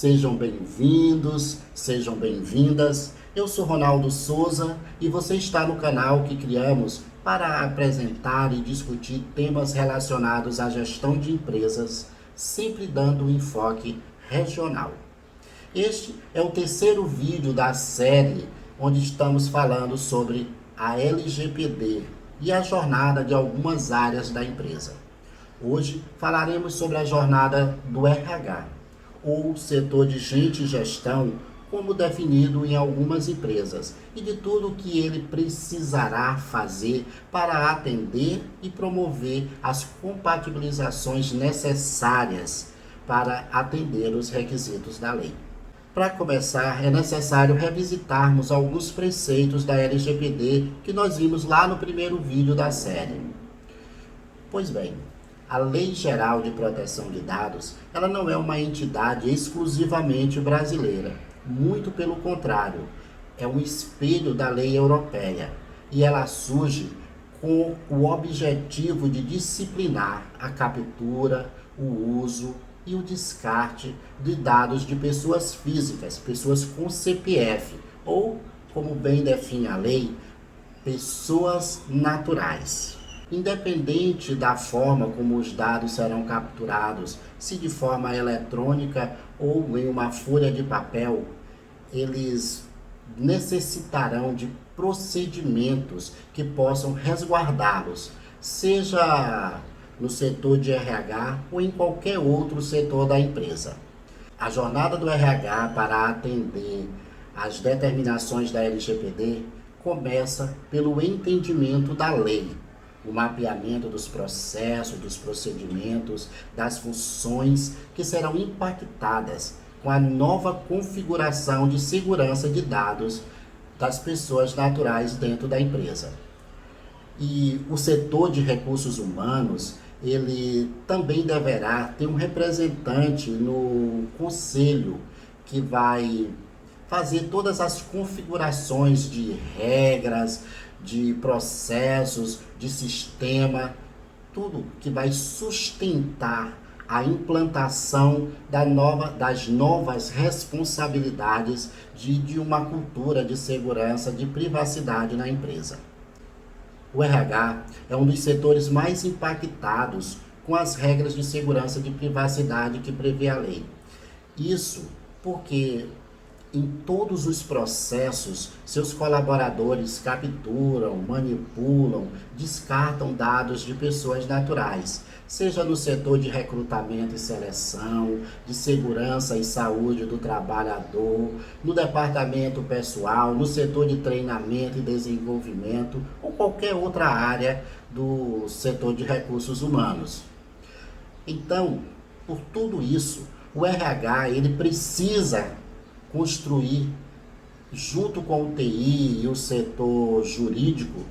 Sejam bem-vindos, sejam bem-vindas. Eu sou Ronaldo Souza e você está no canal que criamos para apresentar e discutir temas relacionados à gestão de empresas, sempre dando um enfoque regional. Este é o terceiro vídeo da série onde estamos falando sobre a LGPD e a jornada de algumas áreas da empresa. Hoje falaremos sobre a jornada do RH, ou setor de gente e gestão, como definido em algumas empresas, e de tudo o que ele precisará fazer para atender e promover as compatibilizações necessárias para atender os requisitos da lei. Para começar, é necessário revisitarmos alguns preceitos da LGPD que nós vimos lá no primeiro vídeo da série. Pois bem, a Lei Geral de Proteção de Dados, ela não é uma entidade exclusivamente brasileira. Muito pelo contrário, é um espelho da lei europeia e ela surge com o objetivo de disciplinar a captura, o uso e o descarte de dados de pessoas físicas, pessoas com CPF, ou, como bem define a lei, pessoas naturais. Independente da forma como os dados serão capturados, se de forma eletrônica ou em uma folha de papel, eles necessitarão de procedimentos que possam resguardá-los, seja no setor de RH ou em qualquer outro setor da empresa. A jornada do RH para atender às determinações da LGPD começa pelo entendimento da lei, o mapeamento dos processos, dos procedimentos, das funções que serão impactadas com a nova configuração de segurança de dados das pessoas naturais dentro da empresa. E o setor de recursos humanos, ele também deverá ter um representante no conselho que vai fazer todas as configurações de regras, de processos, de sistema, tudo que vai sustentar a implantação das novas responsabilidades de uma cultura de segurança, de privacidade na empresa. O RH é um dos setores mais impactados com as regras de segurança de privacidade que prevê a lei. Isso porque em todos os processos, seus colaboradores capturam, manipulam, descartam dados de pessoas naturais, seja no setor de recrutamento e seleção, de segurança e saúde do trabalhador, no departamento pessoal, no setor de treinamento e desenvolvimento, ou qualquer outra área do setor de recursos humanos. Então, por tudo isso, o RH ele precisa construir, junto com o TI e o setor jurídico,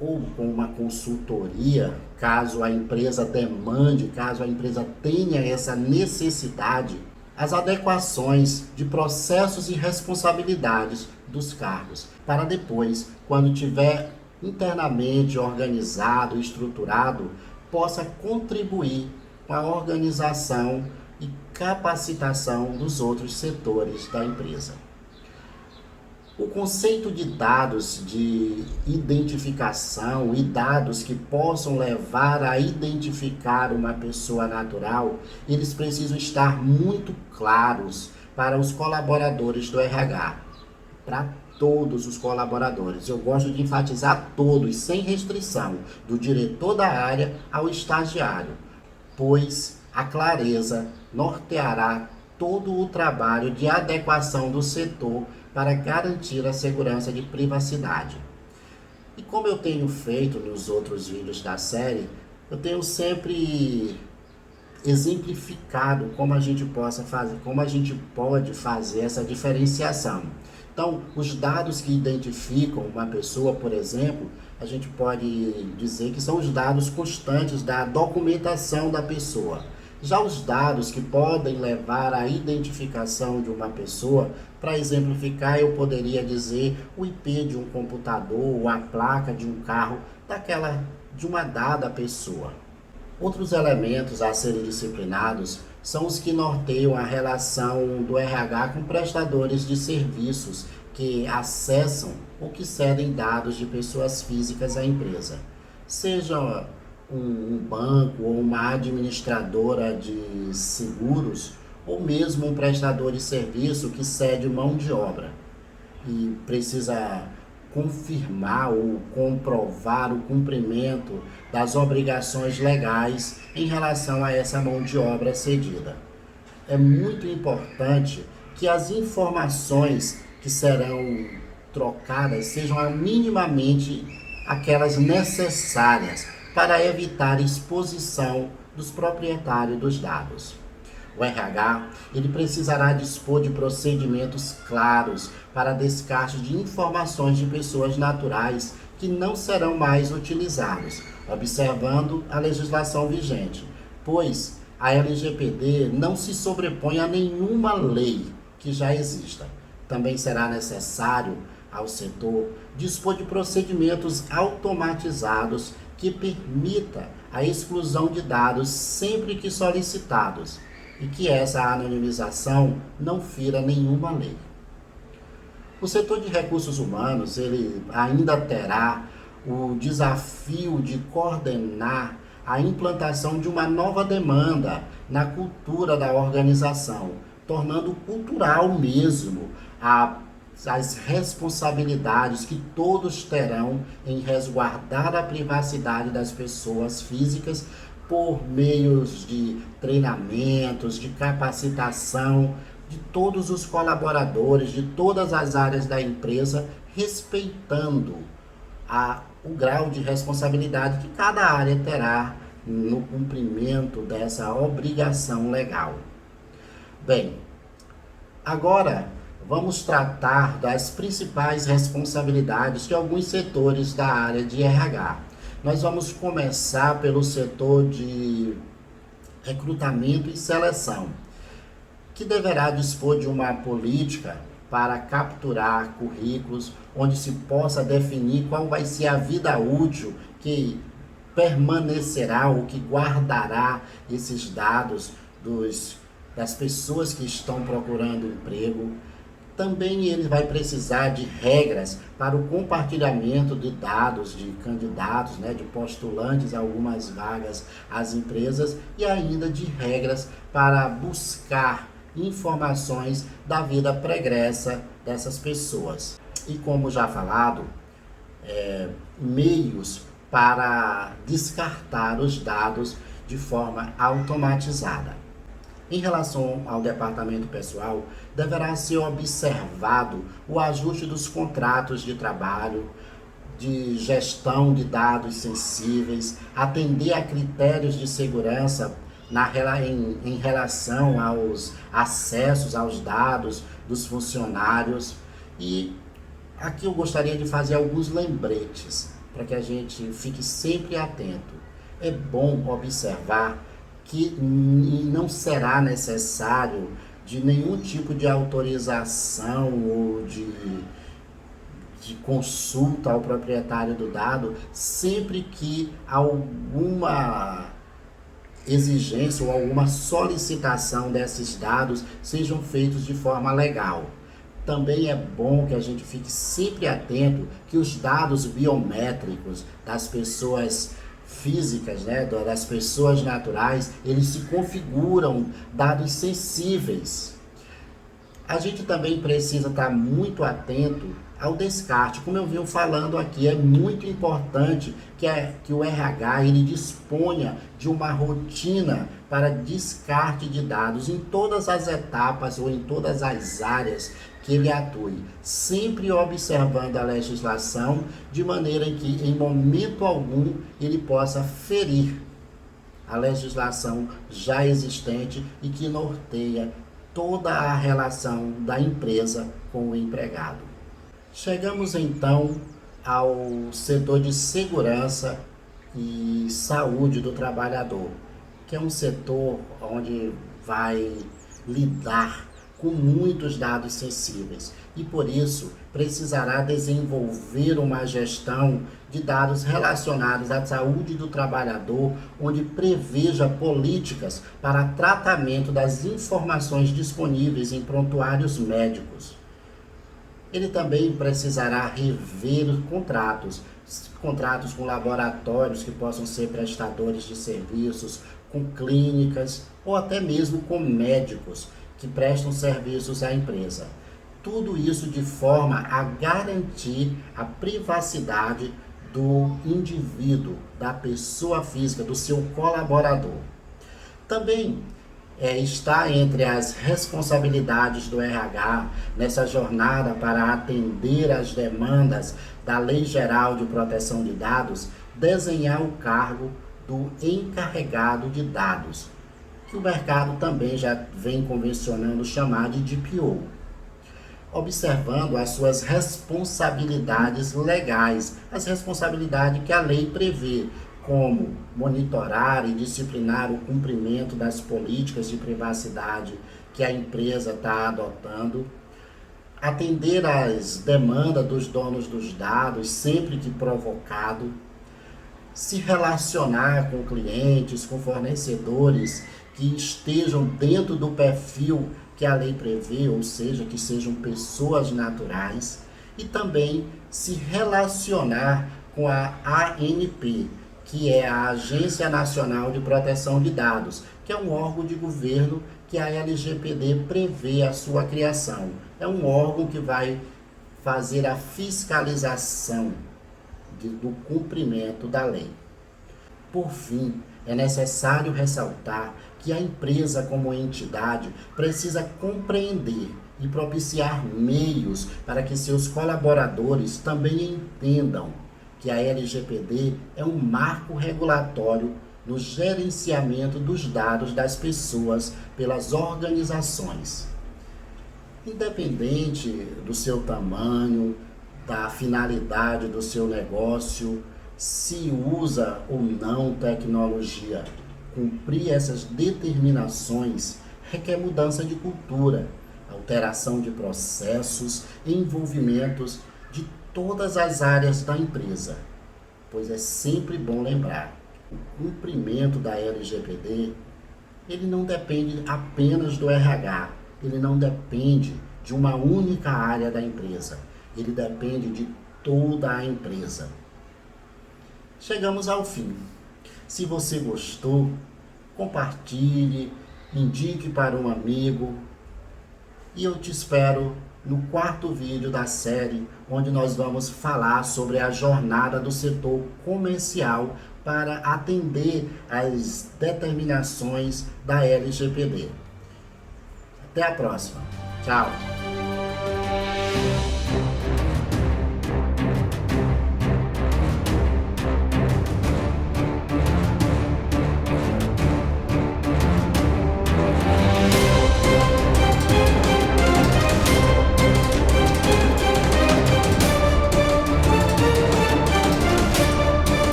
ou com uma consultoria, caso a empresa demande, caso a empresa tenha essa necessidade, as adequações de processos e responsabilidades dos cargos, para depois, quando tiver internamente organizado, estruturado, possa contribuir com a organização e capacitação dos outros setores da empresa. O conceito de dados de identificação e dados que possam levar a identificar uma pessoa natural, eles precisam estar muito claros para os colaboradores do RH, para todos os colaboradores. Eu gosto de enfatizar todos, sem restrição, do diretor da área ao estagiário, pois a clareza norteará todo o trabalho de adequação do setor para garantir a segurança de privacidade. E como eu tenho feito nos outros vídeos da série, eu tenho sempre exemplificado como a gente pode fazer essa diferenciação. Então, os dados que identificam uma pessoa, por exemplo, a gente pode dizer que são os dados constantes da documentação da pessoa. Já os dados que podem levar à identificação de uma pessoa, para exemplificar, eu poderia dizer o IP de um computador ou a placa de um carro de uma dada pessoa. Outros elementos a serem disciplinados são os que norteiam a relação do RH com prestadores de serviços que acessam ou que cedem dados de pessoas físicas à empresa, seja um banco ou uma administradora de seguros, ou mesmo um prestador de serviço que cede mão de obra e precisa confirmar ou comprovar o cumprimento das obrigações legais em relação a essa mão de obra cedida. É muito importante que as informações que serão trocadas sejam minimamente aquelas necessárias para evitar exposição dos proprietários dos dados. O RH, ele precisará dispor de procedimentos claros para descarte de informações de pessoas naturais que não serão mais utilizados, observando a legislação vigente, pois a LGPD não se sobrepõe a nenhuma lei que já exista. Também será necessário ao setor dispor de procedimentos automatizados que permita a exclusão de dados sempre que solicitados e que essa anonimização não fira nenhuma lei. O setor de recursos humanos, ele ainda terá o desafio de coordenar a implantação de uma nova demanda na cultura da organização, tornando cultural mesmo as responsabilidades que todos terão em resguardar a privacidade das pessoas físicas por meios de treinamentos, de capacitação de todos os colaboradores, de todas as áreas da empresa, respeitando o grau de responsabilidade que cada área terá no cumprimento dessa obrigação legal. Bem, agora vamos tratar das principais responsabilidades de alguns setores da área de RH. Nós vamos começar pelo setor de recrutamento e seleção, que deverá dispor de uma política para capturar currículos, onde se possa definir qual vai ser a vida útil que permanecerá ou que guardará esses dados das pessoas que estão procurando emprego. Também ele vai precisar de regras para o compartilhamento de dados de candidatos, de postulantes a algumas vagas às empresas e ainda de regras para buscar informações da vida pregressa dessas pessoas. E como já falado, meios para descartar os dados de forma automatizada. Em relação ao departamento pessoal, deverá ser observado o ajuste dos contratos de trabalho, de gestão de dados sensíveis, atender a critérios de segurança em relação aos acessos aos dados dos funcionários. E aqui eu gostaria de fazer alguns lembretes para que a gente fique sempre atento. É bom observar que não será necessário de nenhum tipo de autorização ou de consulta ao proprietário do dado, sempre que alguma exigência ou alguma solicitação desses dados sejam feitos de forma legal. Também é bom que a gente fique sempre atento que os dados biométricos das pessoas físicas, das pessoas naturais, eles se configuram dados sensíveis. A gente também precisa estar muito atento ao descarte. Como eu venho falando aqui, é muito importante que o RH ele disponha de uma rotina para descarte de dados em todas as etapas ou em todas as áreas que ele atue, sempre observando a legislação, de maneira que em momento algum ele possa ferir a legislação já existente e que norteia toda a relação da empresa com o empregado. Chegamos então ao setor de segurança e saúde do trabalhador, que é um setor onde vai lidar com muitos dados sensíveis e, por isso, precisará desenvolver uma gestão de dados relacionados à saúde do trabalhador, onde preveja políticas para tratamento das informações disponíveis em prontuários médicos. Ele também precisará rever os contratos com laboratórios que possam ser prestadores de serviços, com clínicas ou até mesmo com médicos que prestam serviços à empresa. Tudo isso de forma a garantir a privacidade do indivíduo, da pessoa física, do seu colaborador. Também está entre as responsabilidades do RH nessa jornada para atender às demandas da Lei Geral de Proteção de Dados, desenhar o cargo do encarregado de dados, que o mercado também já vem convencionando chamar de DPO, observando as suas responsabilidades legais, as responsabilidades que a lei prevê, como monitorar e disciplinar o cumprimento das políticas de privacidade que a empresa está adotando, atender às demandas dos donos dos dados sempre que provocado, se relacionar com clientes, com fornecedores que estejam dentro do perfil que a lei prevê, ou seja, que sejam pessoas naturais, e também se relacionar com a ANP, que é a Agência Nacional de Proteção de Dados, que é um órgão de governo que a LGPD prevê a sua criação. É um órgão que vai fazer a fiscalização do cumprimento da lei. Por fim, é necessário ressaltar que a empresa, como entidade, precisa compreender e propiciar meios para que seus colaboradores também entendam que a LGPD é um marco regulatório no gerenciamento dos dados das pessoas pelas organizações. Independente do seu tamanho, da finalidade do seu negócio, se usa ou não tecnologia, cumprir essas determinações requer mudança de cultura, alteração de processos e envolvimentos de todas as áreas da empresa, pois é sempre bom lembrar, o cumprimento da LGPD, ele não depende apenas do RH, ele não depende de uma única área da empresa, ele depende de toda a empresa. Chegamos ao fim. Se você gostou, compartilhe, indique para um amigo e eu te espero no 4º vídeo da série, onde nós vamos falar sobre a jornada do setor comercial para atender às determinações da LGPD. Até a próxima. Tchau.